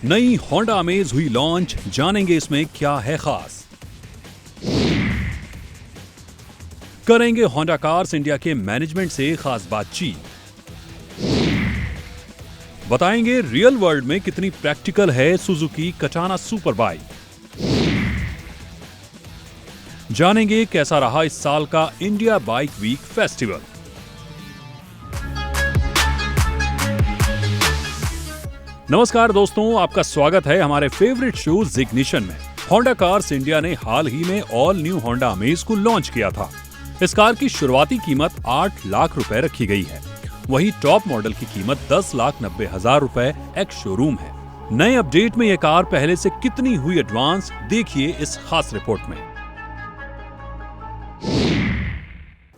नई Honda amaze हुई launch, जानेंगे इसमें क्या है खास। करेंगे होंडा कार्स इंडिया के मैनेजमेंट से खास बातचीत। बताएंगे रियल वर्ल्ड में कितनी प्रैक्टिकल है सुजुकी कटाना सुपर बाइक। जानेंगे कैसा रहा इस साल का इंडिया बाइक वीक फेस्टिवल। नमस्कार दोस्तों, आपका स्वागत है हमारे फेवरेट शो जिग्निशन में। होंडा कार्स इंडिया ने हाल ही में ऑल न्यू होंडा अमेज को लॉन्च किया था। इस कार की शुरुआती कीमत 8 लाख रुपए रखी गई है। वहीं टॉप मॉडल की कीमत 10,90,000 रुपए एक्स शोरूम है। नए अपडेट में यह कार पहले से कितनी हुई एडवांस, देखिए इस खास रिपोर्ट में।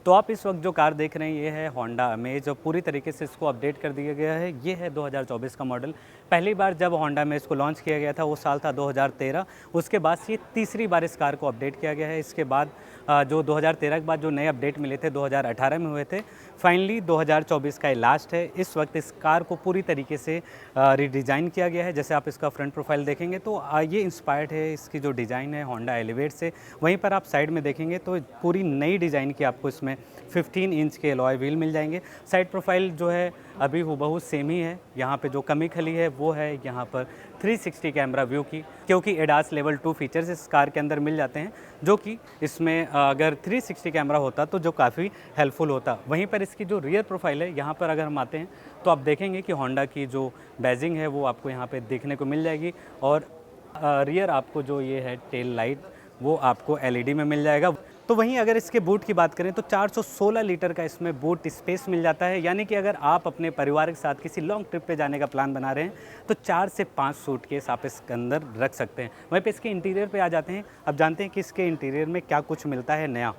तो आप इस वक्त जो कार देख रहे हैं ये है होंडा अमेज और पूरी तरीके से इसको अपडेट कर दिया गया है। ये है 2024 का मॉडल। पहली बार जब होंडा अमेज को लॉन्च किया गया था वो साल था 2013। उसके बाद से ये तीसरी बार इस कार को अपडेट किया गया है। इसके बाद जो 2013 के बाद जो नए अपडेट मिले थे 2018 में हुए थे। फाइनली 2024 का ये लास्ट है। इस वक्त इस कार को पूरी तरीके से रिडिज़ाइन किया गया है। जैसे आप इसका फ्रंट प्रोफाइल देखेंगे तो ये इंस्पायर्ड है, इसकी जो डिज़ाइन है होंडा एलिवेट से। वहीं पर आप साइड में देखेंगे तो पूरी नई डिज़ाइन की आपको इसमें 15 इंच के अलॉय व्हील मिल जाएंगे। साइड प्रोफाइल जो है अभी हूबहू सेम ही है। यहाँ पे जो कमी खली है वो है यहाँ पर 360 कैमरा व्यू की, क्योंकि एडास लेवल 2 फीचर्स इस कार के अंदर मिल जाते हैं, जो कि इसमें अगर 360 कैमरा होता तो जो काफ़ी हेल्पफुल होता। वहीं पर इसकी जो रियर प्रोफाइल है यहाँ पर अगर हम आते हैं तो आप देखेंगे कि होंडा की जो बैजिंग है वो आपको यहाँ पे देखने को मिल जाएगी। और रियर आपको जो ये है टेल लाइट वो आपको LED में मिल जाएगा। तो वहीं अगर इसके बूट की बात करें तो 416 लीटर का इसमें बूट स्पेस मिल जाता है। यानी कि अगर आप अपने परिवार के साथ किसी लॉन्ग ट्रिप पे जाने का प्लान बना रहे हैं तो 4 से 5 सूटकेस आप इसके अंदर रख सकते हैं। वहीं पे इसके इंटीरियर पे आ जाते हैं। अब जानते हैं कि इसके इंटीरियर में क्या कुछ मिलता है नया।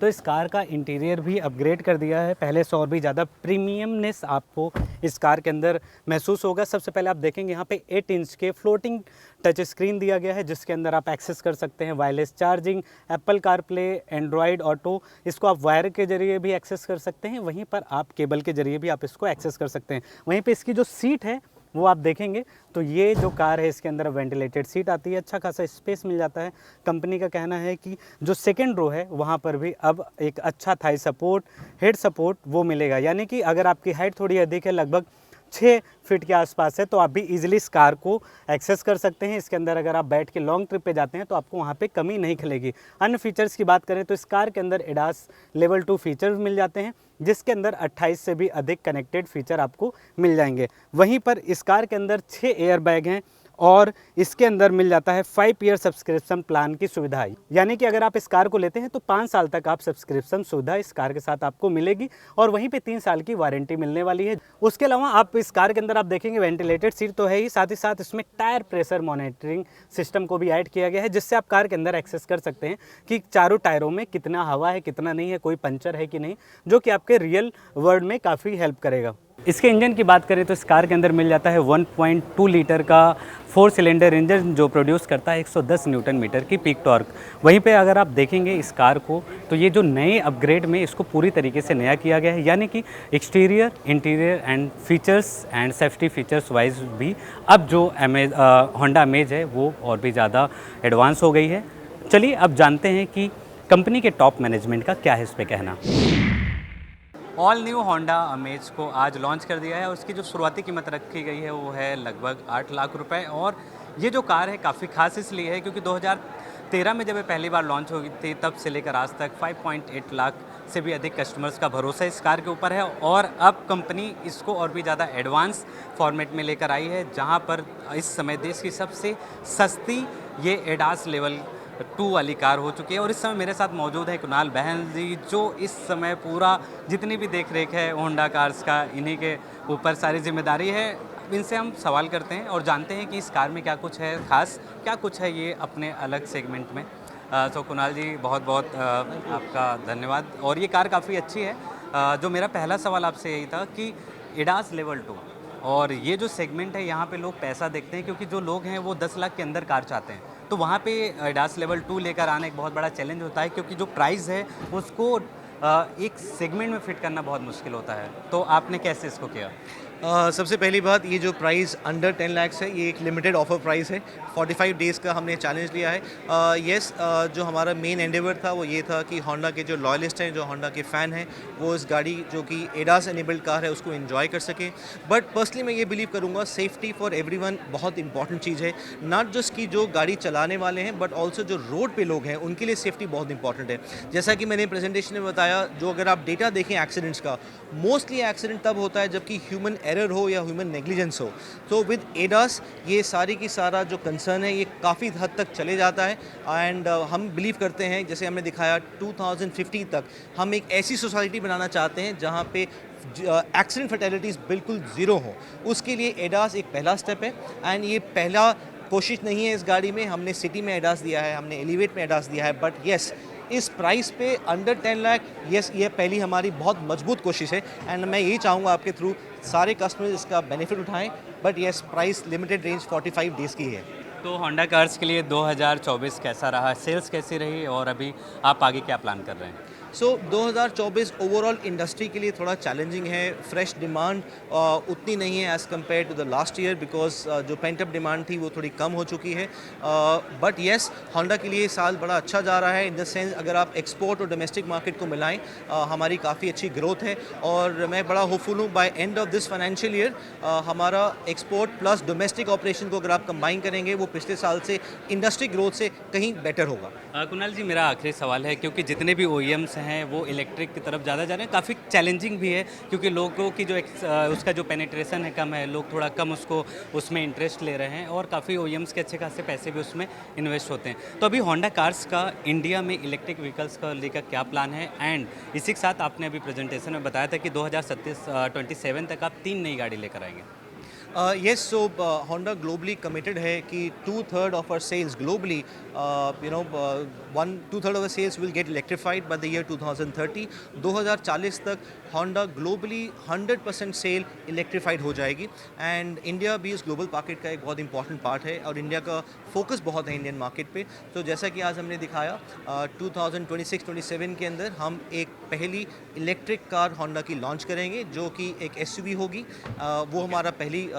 तो इस कार का इंटीरियर भी अपग्रेड कर दिया है। पहले से और भी ज़्यादा प्रीमियमनेस आपको इस कार के अंदर महसूस होगा। सबसे पहले आप देखेंगे यहाँ पे 8 इंच के फ्लोटिंग टच स्क्रीन दिया गया है, जिसके अंदर आप एक्सेस कर सकते हैं wireless charging, Apple CarPlay, Android auto. इसको आप वायर के जरिए भी एक्सेस कर सकते हैं, वहीं पर आप केबल के जरिए भी आप इसको एक्सेस कर सकते हैं। वहीं पर इसकी जो सीट है वो आप देखेंगे तो ये जो कार है इसके अंदर वेंटिलेटेड सीट आती है, अच्छा खासा स्पेस मिल जाता है। कंपनी का कहना है कि जो सेकंड रो है वहाँ पर भी अब एक अच्छा थाई सपोर्ट, हेड सपोर्ट वो मिलेगा। यानी कि अगर आपकी हाइट थोड़ी अधिक है, लगभग 6 फीट के आसपास है, तो आप भी इजीली इस कार को एक्सेस कर सकते हैं। इसके अंदर अगर आप बैठ के लॉन्ग ट्रिप पे जाते हैं तो आपको वहाँ पे कमी नहीं खलेगी। अन्य फीचर्स की बात करें तो इस कार के अंदर एडास लेवल 2 फीचर्स मिल जाते हैं, जिसके अंदर 28 से भी अधिक कनेक्टेड फीचर आपको मिल जाएंगे। वहीं पर इस कार के अंदर 6 एयर बैग हैं और इसके अंदर मिल जाता है 5 ईयर सब्सक्रिप्शन प्लान की सुविधा। यानी कि अगर आप इस कार को लेते हैं तो 5 साल तक आप सब्सक्रिप्शन सुविधा इस कार के साथ आपको मिलेगी और वहीं पे 3 साल की वारंटी मिलने वाली है। उसके अलावा आप इस कार के अंदर आप देखेंगे वेंटिलेटेड सीट तो है ही, साथ ही साथ इसमें टायर प्रेशर मॉनिटरिंग सिस्टम को भी ऐड किया गया है, जिससे आप कार के अंदर एक्सेस कर सकते हैं कि चारों टायरों में कितना हवा है, कितना नहीं है, कोई पंचर है कि नहीं, जो कि आपके रियल वर्ल्ड में काफ़ी हेल्प करेगा। इसके इंजन की बात करें तो इस कार के अंदर मिल जाता है 1.2 लीटर का 4 सिलेंडर इंजन, जो प्रोड्यूस करता है 110 न्यूटन मीटर की पीक टॉर्क। वहीं पे अगर आप देखेंगे इस कार को तो ये जो नए अपग्रेड में इसको पूरी तरीके से नया किया गया है। यानी कि exterior, interior and features and safety features wise भी अब जो होंडा अमेज है वो और भी ज़्यादा एडवांस हो गई है। चलिए अब जानते हैं कि कंपनी के टॉप मैनेजमेंट का क्या है इस पर कहना। ऑल न्यू होंडा अमेज को आज लॉन्च कर दिया है। उसकी जो शुरुआती कीमत रखी गई है वो है लगभग 8 लाख रुपए। और ये जो कार है काफ़ी खास इसलिए है क्योंकि 2013 में जब ये पहली बार लॉन्च हुई थी तब से लेकर आज तक 5.8 लाख से भी अधिक कस्टमर्स का भरोसा इस कार के ऊपर है। और अब कंपनी इसको और भी ज़्यादा एडवांस फॉर्मेट में लेकर आई है, जहाँ पर इस समय देश की सबसे सस्ती ये एडास लेवल 2 वाली कार हो चुकी है। और इस समय मेरे साथ मौजूद है कुणाल बहन जी, जो इस समय पूरा जितनी भी देख रेख है होंडा कार्स का इन्हीं के ऊपर सारी जिम्मेदारी है। इनसे हम सवाल करते हैं और जानते हैं कि इस कार में क्या कुछ है खास, क्या कुछ है ये अपने अलग सेगमेंट में। तो कुणाल जी बहुत बहुत आपका धन्यवाद। और ये कार काफ़ी अच्छी है। जो मेरा पहला सवाल आपसे यही था कि एडास लेवल 2 और ये जो सेगमेंट है यहाँ पे लोग पैसा देखते हैं, क्योंकि जो लोग हैं वो 10 लाख के अंदर कार चाहते हैं। तो वहाँ पे एडास लेवल 2 लेकर आना एक बहुत बड़ा चैलेंज होता है, क्योंकि जो प्राइस है उसको एक सेगमेंट में फिट करना बहुत मुश्किल होता है, तो आपने कैसे इसको किया? सबसे पहली बात, ये जो प्राइस अंडर 10 लाख्स है, ये एक लिमिटेड ऑफर प्राइस है। 45 डेज़ का हमने चैलेंज लिया है। जो हमारा मेन एंडेवर था वो ये था कि होंडा के जो लॉयलिस्ट हैं, जो होंडा के फ़ैन हैं, वो इस गाड़ी जो कि एडास एनेबल्ड कार है उसको एंजॉय कर सकें। बट पर्सनली मैं ये बिलीव करूँगा, सेफ्टी फॉर एवरीवन बहुत इंपॉर्टेंट चीज़ है। नॉट जस्ट कि जो गाड़ी चलाने वाले हैं, बट ऑल्सो जो रोड पे लोग हैं उनके लिए सेफ्टी बहुत इंपॉर्टेंट है। जैसा कि मैंने प्रेजेंटेशन में बताया, जो अगर आप डेटा देखें एक्सीडेंट्स का, मोस्टली एक्सीडेंट तब होता है जबकि ह्यूमन एरर हो या ह्यूमन नेग्लिजेंस हो। तो विद एडास ये सारी की सारा जो कंसर्न है ये काफ़ी हद तक चले जाता है। एंड हम बिलीव करते हैं, जैसे हमने दिखाया 2050 तक हम एक ऐसी सोसाइटी बनाना चाहते हैं जहाँ पे एक्सीडेंट फैटेलिटीज़ बिल्कुल ज़ीरो हो। उसके लिए एडास एक पहला स्टेप है। एंड ये पहला कोशिश नहीं है इस गाड़ी में, हमने सिटी में एडास दिया है, हमने एलिवेट में एडास दिया है। बट येस, इस प्राइस पे अंडर 10 लाख, यस, ये पहली हमारी बहुत मजबूत कोशिश है। एंड मैं यही चाहूँगा आपके थ्रू सारे कस्टमर्स इसका बेनिफिट उठाएं। But yes, price limited range 45 days की है। तो होंडा कार्स के लिए 2024 कैसा रहा, सेल्स कैसी रही और अभी आप आगे क्या प्लान कर रहे हैं? 2024 ओवरऑल इंडस्ट्री के लिए थोड़ा चैलेंजिंग है। फ्रेश डिमांड उतनी नहीं है as compare to the last year, because जो पेंट अप डिमांड थी वो थोड़ी कम हो चुकी है। बट येस, होंडा के लिए साल बड़ा अच्छा जा रहा है इन द सेंस, अगर आप एक्सपोर्ट और डोमेस्टिक मार्केट को मिलाएं, हमारी काफ़ी अच्छी ग्रोथ है। और मैं बड़ा होपफुल हूँ by end of this financial year हमारा एक्सपोर्ट प्लस डोमेस्टिक ऑपरेशन को अगर आप कंबाइन करेंगे, वो पिछले साल से इंडस्ट्री ग्रोथ से कहीं बेटर होगा। कुणाल जी, मेरा आखिरी सवाल है, क्योंकि जितने भी OEMs हैं वो इलेक्ट्रिक की तरफ ज़्यादा जा रहे हैं, काफ़ी चैलेंजिंग भी है क्योंकि लोगों की जो उसका जो पेनिट्रेशन है कम है, लोग थोड़ा कम उसमें इंटरेस्ट ले रहे हैं और काफ़ी OEMs के अच्छे खासे पैसे भी उसमें इन्वेस्ट होते हैं। तो अभी होंडा कार्स का इंडिया में इलेक्ट्रिक व्हीकल्स का लेकर क्या प्लान है? एंड इसी के साथ आपने अभी प्रेजेंटेशन में बताया था कि 2027 तक आप 3 नई गाड़ी लेकर आएंगे। Yes, so Honda globally committed है कि 2/3 of our sales globally, 2/3 of the sales will get electrified by the year 2030. 2040 तक Honda globally 100% सेल इलेक्ट्रीफाइड हो जाएगी। एंड इंडिया भी इस ग्लोबल मार्केट का एक बहुत इंपॉर्टेंट पार्ट है और इंडिया का फोकस बहुत है इंडियन मार्केट पे। तो जैसा कि आज हमने दिखाया 2026-27 के अंदर हम एक पहली इलेक्ट्रिक कार होंडा की लॉन्च करेंगे जो कि एक SUV होगी। वो हमारा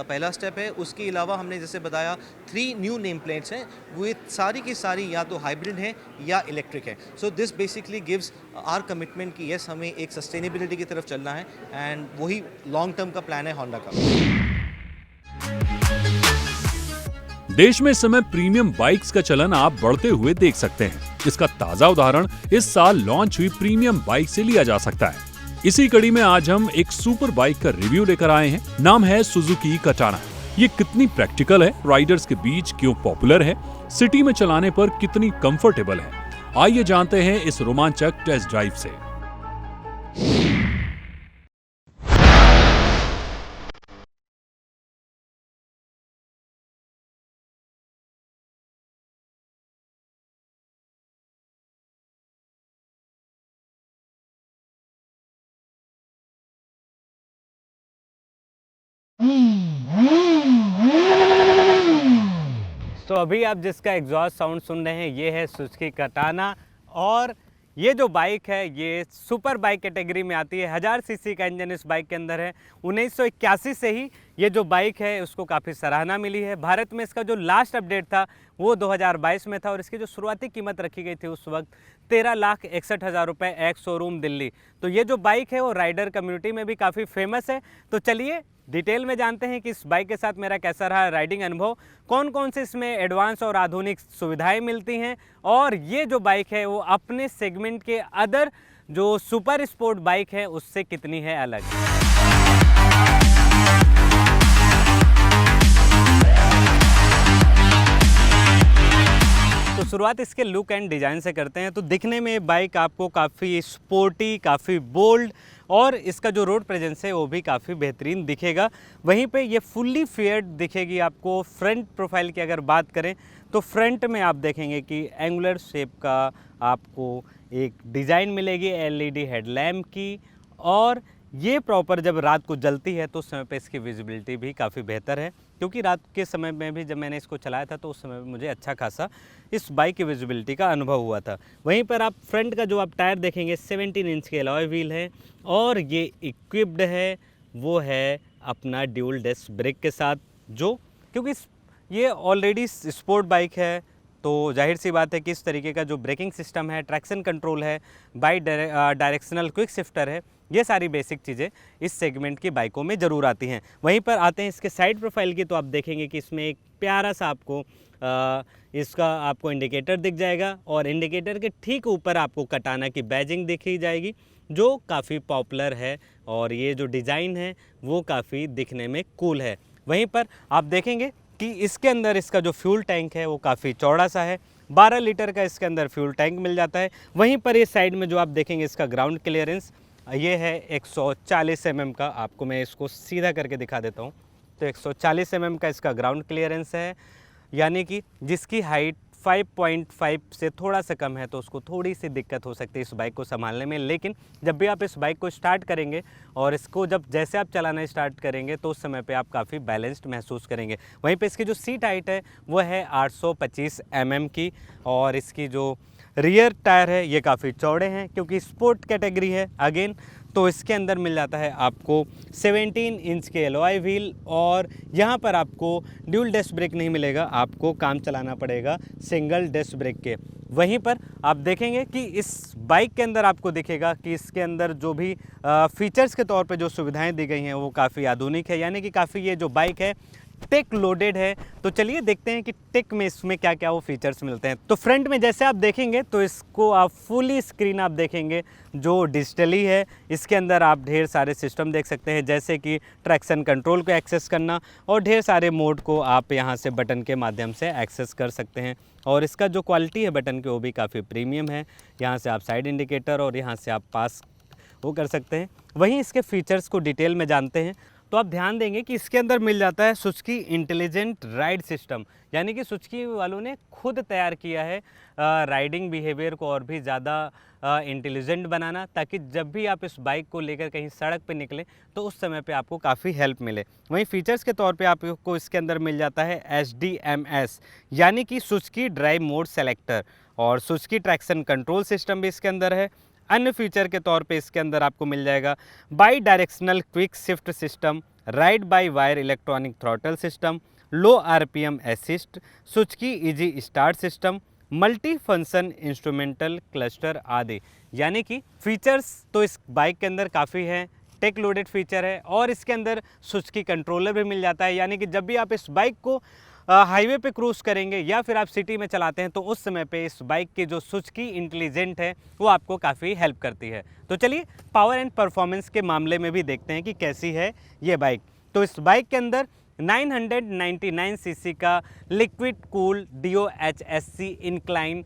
पहला स्टेप है। उसके अलावा हमने जैसे बताया 3 न्यू नेम प्लेट्स हैं, वो सारी की सारी या तो हाइब्रिड हैं या इलेक्ट्रिक है। So this basically gives our commitment कि यस, हमें एक सस्टेनेबिलिटी की तरफ चलना है एंड वही लॉन्ग टर्म का प्लान है होंडा का। देश में इस समय प्रीमियम बाइक्स का चलन आप बढ़ते हुए देख सकते हैं। इसका ताजा उदाहरण इस साल लॉन्च हुई प्रीमियम बाइक से लिया जा सकता है। इसी कड़ी में आज हम एक सुपर बाइक का रिव्यू लेकर आए हैं। नाम है सुजुकी कटाना। ये कितनी प्रैक्टिकल है, राइडर्स के बीच क्यों पॉपुलर है, सिटी में चलाने पर कितनी कंफर्टेबल है, आइए जानते हैं इस रोमांचक टेस्ट ड्राइव से। तो अभी आप जिसका एग्जॉस्ट साउंड सुन रहे हैं ये है सुजुकी कटाना और ये जो बाइक है ये सुपर बाइक कैटेगरी में आती है। 1000 सीसी का इंजन इस बाइक के अंदर है। 1981 से ही ये जो बाइक है उसको काफ़ी सराहना मिली है। भारत में इसका जो लास्ट अपडेट था वो 2022 में था और इसकी जो शुरुआती कीमत रखी गई थी उस वक्त 13,61,000 रुपये एक्स शोरूम दिल्ली। तो ये जो बाइक है वो राइडर कम्युनिटी में भी काफ़ी फेमस है। तो चलिए डिटेल में जानते हैं कि इस बाइक के साथ मेरा कैसा रहा राइडिंग अनुभव, कौन कौन से इसमें एडवांस और आधुनिक सुविधाएं मिलती हैं और ये जो बाइक है वो अपने सेगमेंट के अदर जो सुपर स्पोर्ट बाइक है उससे कितनी है अलग। तो शुरुआत इसके लुक एंड डिज़ाइन से करते हैं। तो दिखने में बाइक आपको काफ़ी स्पोर्टी, काफ़ी बोल्ड और इसका जो रोड प्रेजेंस है वो भी काफ़ी बेहतरीन दिखेगा। वहीं पे ये फुल्ली फेयर्ड दिखेगी आपको। फ्रंट प्रोफाइल की अगर बात करें तो फ्रंट में आप देखेंगे कि एंगुलर शेप का आपको एक डिज़ाइन मिलेगी LED हेडलैम्प की और ये प्रॉपर जब रात को जलती है तो उस समय पे इसकी विजिबिलिटी भी काफ़ी बेहतर है, क्योंकि रात के समय में भी जब मैंने इसको चलाया था तो उस समय मुझे अच्छा खासा इस बाइक की विजिबिलिटी का अनुभव हुआ था। वहीं पर आप फ्रंट का जो आप टायर देखेंगे 17 इंच के अलॉय व्हील है और ये इक्विप्ड है वो है अपना ड्यूल डिस्क ब्रेक के साथ, जो क्योंकि ये ऑलरेडी स्पोर्ट बाइक है तो जाहिर सी बात है कि इस तरीके का जो ब्रेकिंग सिस्टम है, ट्रैक्शन कंट्रोल है, बाई डायरेक्शनल क्विक शिफ्टर है, ये सारी बेसिक चीज़ें इस सेगमेंट की बाइकों में ज़रूर आती हैं। वहीं पर आते हैं इसके साइड प्रोफाइल की, तो आप देखेंगे कि इसमें एक प्यारा सा इसका आपको इंडिकेटर दिख जाएगा और इंडिकेटर के ठीक ऊपर आपको कटाना की बैजिंग दिखी जाएगी, जो काफ़ी पॉपुलर है और ये जो डिज़ाइन है वो काफ़ी दिखने में कूल है। वहीं पर आप देखेंगे कि इसके अंदर इसका जो फ्यूल टैंक है वो काफ़ी चौड़ा सा है, 12 लीटर का इसके अंदर फ्यूल टैंक मिल जाता है। वहीं पर ये साइड में जो आप देखेंगे इसका ग्राउंड क्लियरेंस ये है 140 mm का, आपको मैं इसको सीधा करके दिखा देता हूँ। तो 140 mm का इसका ग्राउंड क्लियरेंस है, यानी कि जिसकी हाइट 5.5 से थोड़ा सा कम है तो उसको थोड़ी सी दिक्कत हो सकती है इस बाइक को संभालने में। लेकिन जब भी आप इस बाइक को स्टार्ट करेंगे और इसको जैसे आप चलाना स्टार्ट करेंगे तो उस समय पे आप काफ़ी बैलेंस्ड महसूस करेंगे। वहीं पे इसकी जो सीट हाइट है वो है 825 mm की और इसकी जो रियर टायर है ये काफ़ी चौड़े हैं क्योंकि स्पोर्ट कैटेगरी है अगेन। तो इसके अंदर मिल जाता है आपको 17 इंच के एलॉय व्हील और यहाँ पर आपको ड्यूल डिस्क ब्रेक नहीं मिलेगा, आपको काम चलाना पड़ेगा सिंगल डिस्क ब्रेक के। वहीं पर आप देखेंगे कि इस बाइक के अंदर आपको दिखेगा कि इसके अंदर जो भी फीचर्स के तौर पे जो सुविधाएं दी गई हैं वो काफ़ी आधुनिक है, यानी कि काफ़ी ये जो बाइक है टेक लोडेड है। तो चलिए देखते हैं कि टेक में इसमें क्या क्या वो फीचर्स मिलते हैं। तो फ्रंट में जैसे आप देखेंगे तो इसको आप फुली स्क्रीन आप देखेंगे जो डिजिटली है। इसके अंदर आप ढेर सारे सिस्टम देख सकते हैं, जैसे कि ट्रैक्शन कंट्रोल को एक्सेस करना और ढेर सारे मोड को आप यहां से बटन के माध्यम से एक्सेस कर सकते हैं। और इसका जो क्वालिटी है बटन की वो भी काफ़ी प्रीमियम है। यहाँ से आप साइड इंडिकेटर और यहाँ से आप पास वो कर सकते हैं। वहीं इसके फीचर्स को डिटेल में जानते हैं तो आप ध्यान देंगे कि इसके अंदर मिल जाता है सुजुकी इंटेलिजेंट राइड सिस्टम, यानी कि सुजुकी वालों ने खुद तैयार किया है राइडिंग बिहेवियर को और भी ज़्यादा इंटेलिजेंट बनाना, ताकि जब भी आप इस बाइक को लेकर कहीं सड़क पे निकलें तो उस समय पे आपको काफ़ी हेल्प मिले। वहीं फीचर्स के तौर पे आपको इसके अंदर मिल जाता है SDMS, यानी कि सुजुकी ड्राइव मोड सेलेक्टर, और सुजुकी ट्रैक्शन कंट्रोल सिस्टम भी इसके अंदर है। अन्य फीचर के तौर पे इसके अंदर आपको मिल जाएगा by directional quick shift system, ride by wire electronic throttle system, low RPM assist, Suzuki easy start system, multi function instrumental cluster आदि। यानी कि फीचर्स तो इस बाइक के अंदर काफ़ी हैं, टेक लोडेड फीचर है और इसके अंदर सुजुकी कंट्रोलर भी मिल जाता है, यानी कि जब भी आप इस बाइक को हाईवे पे क्रूज़ करेंगे या फिर आप सिटी में चलाते हैं तो उस समय पे इस बाइक की जो सुजुकी इंटेलिजेंट है वो आपको काफ़ी हेल्प करती है। तो चलिए पावर एंड परफॉर्मेंस के मामले में भी देखते हैं कि कैसी है ये बाइक। तो इस बाइक के अंदर 999 सीसी का liquid cool DOHSC incline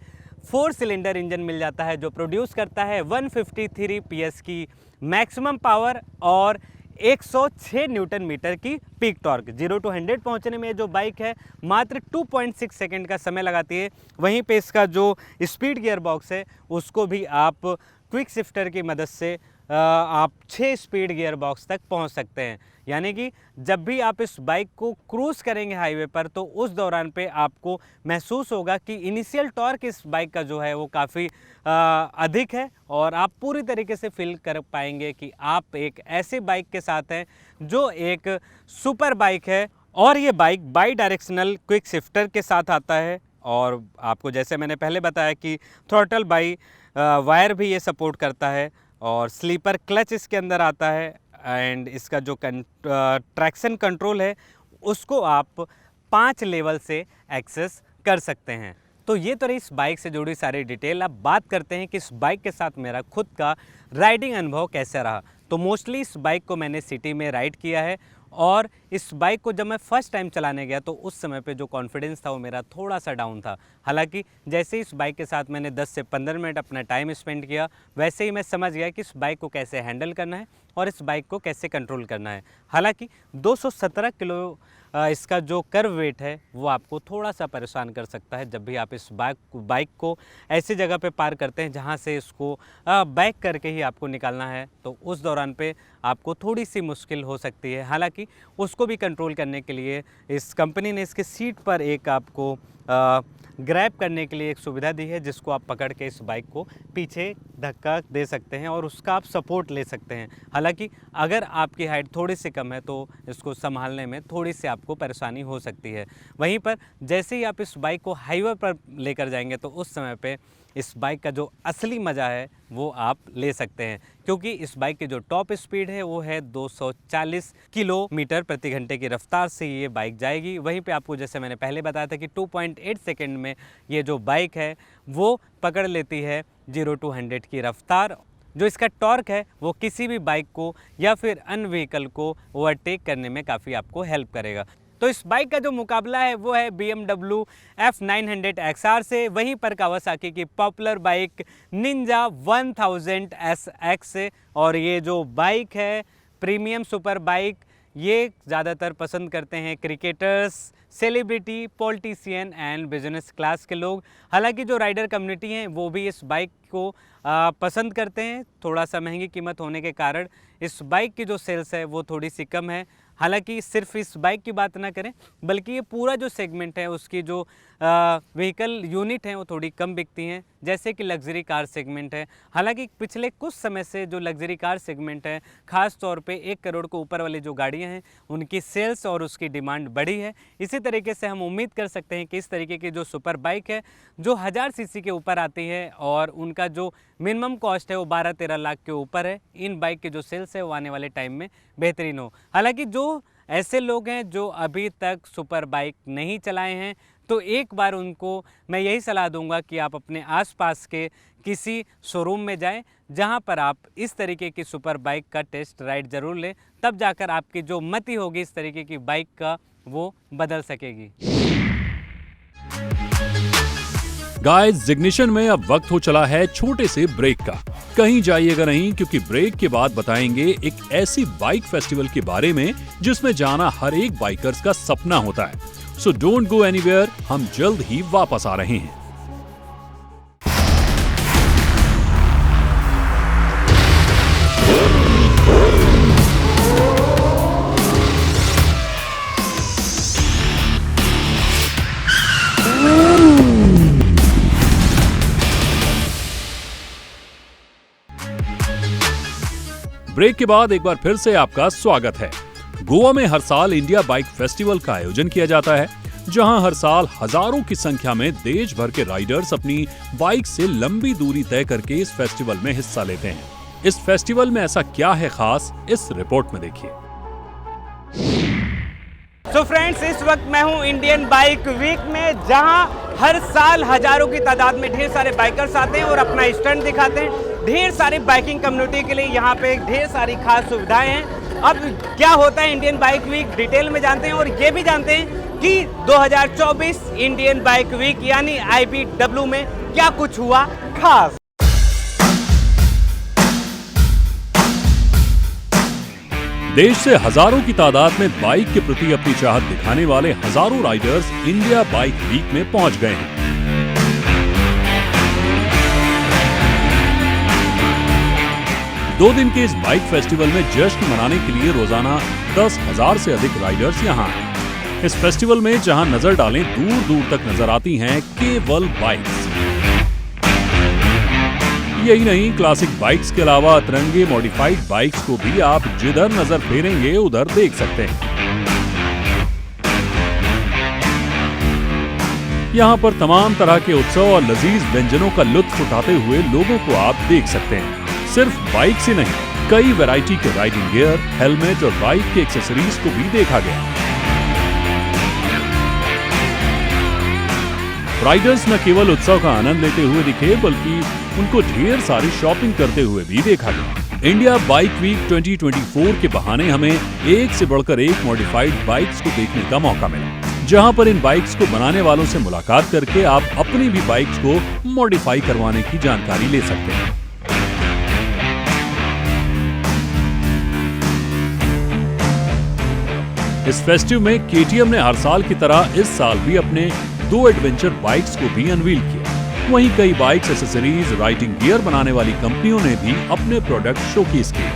4 cylinder engine मिल जाता है, जो प्रोड्यूस करता है 153 PS की मैक्सिमम पावर और 106 न्यूटन मीटर की पीक टॉर्क। 0 to 100 पहुंचने में जो बाइक है मात्र 2.6 सेकंड का समय लगाती है। वहीं पे इसका जो स्पीड गियर बॉक्स है उसको भी आप क्विक शिफ्टर की मदद से आप 6 स्पीड गियर बॉक्स तक पहुंच सकते हैं, यानी कि जब भी आप इस बाइक को क्रूज़ करेंगे हाईवे पर तो उस दौरान पे आपको महसूस होगा कि इनिशियल टॉर्क इस बाइक का जो है वो काफ़ी अधिक है और आप पूरी तरीके से फील कर पाएंगे कि आप एक ऐसे बाइक के साथ हैं जो एक सुपर बाइक है। और ये bike by directional quick shifter के साथ आता है और आपको जैसे मैंने पहले बताया कि थ्रॉटल बाई वायर भी ये सपोर्ट करता है और स्लीपर क्लच इसके अंदर आता है एंड इसका जो ट्रैक्शन कंट्रोल है उसको आप 5 लेवल से एक्सेस कर सकते हैं। तो ये तो रही इस बाइक से जुड़ी सारी डिटेल। अब बात करते हैं कि इस बाइक के साथ मेरा खुद का राइडिंग अनुभव कैसा रहा। तो मोस्टली इस बाइक को मैंने सिटी में राइड किया है और इस बाइक को जब मैं फ़र्स्ट टाइम चलाने गया तो उस समय पे जो कॉन्फिडेंस था वो मेरा थोड़ा सा डाउन था। हालांकि जैसे ही इस बाइक के साथ मैंने 10 से 15 मिनट अपना टाइम स्पेंड किया वैसे ही मैं समझ गया कि इस बाइक को कैसे हैंडल करना है और इस बाइक को कैसे कंट्रोल करना है। हालांकि 217 किलो इसका जो कर्व वेट है वो आपको थोड़ा सा परेशान कर सकता है जब भी आप इस बाइक को ऐसी जगह पे पार करते हैं जहां से इसको बैक करके ही आपको निकालना है। तो उस दौरान पे आपको थोड़ी सी मुश्किल हो सकती है। हालांकि उसको भी कंट्रोल करने के लिए इस कंपनी ने इसके सीट पर एक आपको ग्रैब करने के लिए एक सुविधा दी है, जिसको आप पकड़ के इस बाइक को पीछे धक्का दे सकते हैं और उसका आप सपोर्ट ले सकते हैं। हालांकि अगर आपकी हाइट थोड़ी सी कम है तो इसको संभालने में थोड़ी सी आपको परेशानी हो सकती है। वहीं पर जैसे ही आप इस बाइक को हाईवे पर लेकर जाएंगे तो उस समय पे इस बाइक का जो असली मज़ा है वो आप ले सकते हैं, क्योंकि इस बाइक की जो टॉप स्पीड है वो है 240 किलोमीटर प्रति घंटे की रफ्तार से ये बाइक जाएगी। वहीं पे आपको जैसे मैंने पहले बताया था कि 2.8 सेकंड में ये जो बाइक है वो पकड़ लेती है 0 to 100 की रफ्तार। जो इसका टॉर्क है वो किसी भी बाइक को या फिर अन्य व्हीकल को ओवरटेक करने में काफ़ी आपको हेल्प करेगा। तो इस बाइक का जो मुकाबला है वो है BMW F900 XR से, वहीं पर कावासाकी की पॉपुलर बाइक निंजा 1000 SX से। और ये जो बाइक है प्रीमियम सुपर बाइक, ये ज़्यादातर पसंद करते हैं cricketers, celebrity, politician and business class के लोग। हालांकि जो राइडर कम्युनिटी हैं वो भी इस बाइक को पसंद करते हैं। थोड़ा सा महंगी कीमत होने के कारण इस बाइक की जो सेल्स है वो थोड़ी सी कम है। हालांकि सिर्फ इस बाइक की बात ना करें, बल्कि ये पूरा जो सेगमेंट है उसकी जो व्हीकल यूनिट हैं वो थोड़ी कम बिकती हैं, जैसे कि लग्जरी कार सेगमेंट है। हालांकि पिछले कुछ समय से जो लग्जरी कार सेगमेंट है, ख़ास तौर पे 1 करोड़ को ऊपर वाली जो गाड़ियां हैं उनकी सेल्स और उसकी डिमांड बढ़ी है। इसी तरीके से हम उम्मीद कर सकते हैं कि इस तरीके की जो सुपर बाइक है जो 1000 सीसी के ऊपर आती है और उनका जो मिनिमम कॉस्ट है वो 12-13 लाख के ऊपर है, इन बाइक की जो सेल्स है वो आने वाले टाइम में बेहतरीन हो। हालांकि जो ऐसे लोग हैं जो अभी तक सुपर बाइक नहीं चलाए हैं, तो एक बार उनको मैं यही सलाह दूंगा कि आप अपने आसपास के किसी शोरूम में जाएं, जहां पर आप इस तरीके की सुपर बाइक का टेस्ट राइड ज़रूर लें। तब जाकर आपकी जो मति होगी इस तरीके की बाइक का वो बदल सकेगी। गाइस, जिग्निशन में अब वक्त हो चला है छोटे से ब्रेक का। कहीं जाइएगा नहीं, क्योंकि ब्रेक के बाद बताएंगे एक ऐसी बाइक फेस्टिवल के बारे में जिसमें जाना हर एक बाइकर्स का सपना होता है। सो डोंट गो एनीवेयर, हम जल्द ही वापस आ रहे हैं। ब्रेक के बाद एक बार फिर से आपका स्वागत है। गोवा में हर साल इंडिया बाइक फेस्टिवल का आयोजन किया जाता है, जहां हर साल हजारों की संख्या में देश भर के राइडर्स अपनी बाइक से लंबी दूरी तय करके इस फेस्टिवल में हिस्सा लेते हैं। इस फेस्टिवल में ऐसा क्या है खास, इस रिपोर्ट में देखिए। तो फ्रेंड्स, इस वक्त मैं हूं इंडियन बाइक वीक में, जहां हर साल हजारों की तादाद में ढेर सारे बाइकर्स आते हैं और अपना स्टंट दिखाते हैं। ढेर सारी बाइकिंग कम्युनिटी के लिए यहाँ पे ढेर सारी खास सुविधाएं हैं। अब क्या होता है इंडियन बाइक वीक, डिटेल में जानते हैं और ये भी जानते हैं कि 2024 इंडियन बाइक वीक यानी IBW में क्या कुछ हुआ खास। देश से हजारों की तादाद में बाइक के प्रति अपनी चाहत दिखाने वाले हजारों राइडर्स इंडिया बाइक वीक में पहुंच गए हैं। 2 दिन के इस बाइक फेस्टिवल में जश्न मनाने के लिए रोजाना 10,000 से अधिक राइडर्स यहाँ हैं। इस फेस्टिवल में जहां नजर डालें दूर दूर तक नजर आती हैं केवल बाइक्स। यही नहीं, क्लासिक बाइक्स के अलावा अतरंगे मॉडिफाइड बाइक्स को भी आप जिधर नजर फेरेंगे उधर देख सकते हैं। यहाँ पर तमाम तरह के उत्सव और लजीज व्यंजनों का लुत्फ उठाते हुए लोगों को आप देख सकते हैं। सिर्फ बाइक से नहीं, कई वैरायटी के राइडिंग गियर, हेलमेट और बाइक के एक्सेसरीज को भी देखा गया। राइडर्स न केवल उत्सव का आनंद लेते हुए दिखे, बल्कि उनको ढेर सारी शॉपिंग करते हुए भी देखा गया। इंडिया बाइक वीक 2024 के बहाने हमें एक से बढ़कर एक मॉडिफाइड बाइक्स को देखने का मौका मिला, जहां पर इन बाइक्स को बनाने वालों से मुलाकात करके आप अपनी भी बाइक्स को मॉडिफाई करवाने की जानकारी ले सकते हैं। इस फेस्टिव में KTM ने हर साल की तरह इस साल भी अपने 2 एडवेंचर बाइक्स को भी अनवील किया। वहीं कई बाइक्स, एक्सेसरीज, राइडिंग गियर बनाने वाली कंपनियों ने भी अपने प्रोडक्ट शोकेस किए।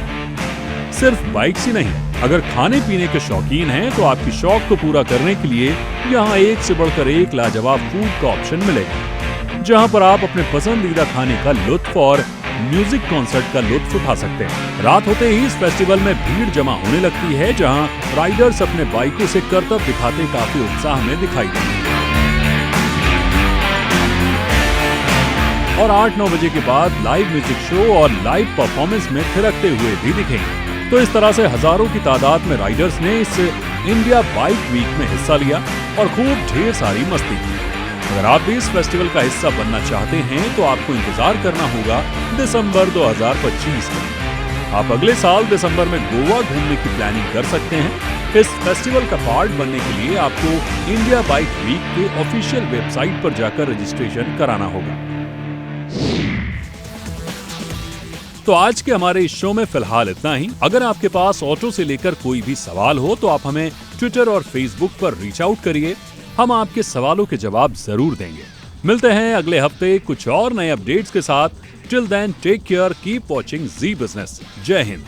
सिर्फ बाइक्स ही नहीं, अगर खाने पीने के शौकीन हैं तो आपकी शौक को पूरा करने के लिए यहाँ एक से बढ़कर एक लाजवाब फूड का ऑप्शन मिलेगा, जहाँ पर आप अपने पसंदीदा खाने का लुत्फ और म्यूजिक कॉन्सर्ट का लुत्फ उठा सकते हैं। रात होते ही इस फेस्टिवल में भीड़ जमा होने लगती है, जहां राइडर्स अपने बाइकों से करतब दिखाते काफी उत्साह में दिखाई देंगे और 8-9 बजे के बाद लाइव म्यूजिक शो और लाइव परफॉर्मेंस में थिरकते हुए भी दिखेंगे। तो इस तरह से हजारों की तादाद में राइडर्स ने इस इंडिया बाइक वीक में हिस्सा लिया और खूब ढेर सारी मस्ती की। अगर आप भी इस फेस्टिवल का हिस्सा बनना चाहते हैं तो आपको इंतजार करना होगा दिसंबर 2025 में। आप अगले साल दिसंबर में गोवा घूमने की प्लानिंग कर सकते हैं। इस फेस्टिवल का पार्ट बनने के लिए आपको इंडिया बाइक वीक के ऑफिशियल वेबसाइट पर जाकर रजिस्ट्रेशन कराना होगा। तो आज के हमारे इस शो में फिलहाल इतना ही। अगर आपके पास ऑटो से लेकर कोई भी सवाल हो तो आप हमें ट्विटर और फेसबुक पर रीच आउट करिए, हम आपके सवालों के जवाब जरूर देंगे। मिलते हैं अगले हफ्ते कुछ और नए अपडेट्स के साथ। Till then take care, keep watching Zee Business. जय हिंद।